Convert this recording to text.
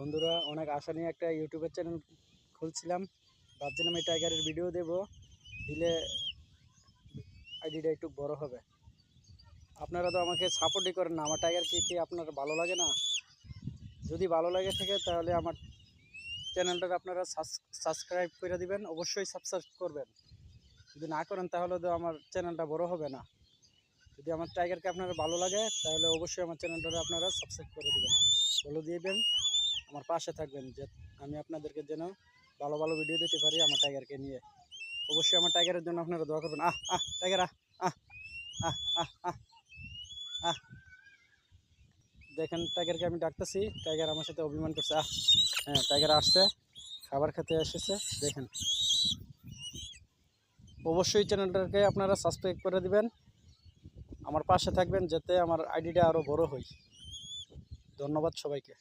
বন্ধুরা, অনেক আশা নিয়ে একটা ইউটিউবের চ্যানেল খুলছিলাম। ভাবছিলাম এই টাইগারের ভিডিও দিলে আইডিটা একটু বড় হবে। আপনারা তো আমাকে সাপোর্টই করেন না। আমার টাইগারকে কি আপনার ভালো লাগে না? যদি ভালো লাগে থাকে তাহলে আমার চ্যানেলটাকে আপনারা সাবস্ক্রাইব করে দিবেন, অবশ্যই সাবস্ক্রাইব করবেন। যদি না করেন তাহলে তো আমার চ্যানেলটা বড় হবে না। যদি আমার টাইগারকে আপনারা ভালো লাগে তাহলে অবশ্যই আমার চ্যানেলটাকে আপনারা সাবস্ক্রাইব করে দিবেন, বলে দিবেন, আমার পাশে থাকবেন, যে আমি আপনাদেরকে যেন ভালো ভালো ভিডিও দিতে পারি আমার টাইগারকে নিয়ে। অবশ্যই আমার টাইগারের জন্য আপনারা দোয়া করবেন। টাইগার আহ আহ আহ আহ আহ দেখেন টাইগারকে আমি ডাকতেছি, টাইগার আমার সাথে অভিমান করছে। হ্যাঁ, টাইগার আসছে, খাবার খেতে এসেছে। দেখেন, অবশ্যই চ্যানেলটাকে আপনারা সাবস্ক্রাইব করে দিবেন, আমার পাশে থাকবেন, যাতে আমার আইডিটা আরও বড় হয়। ধন্যবাদ সবাইকে।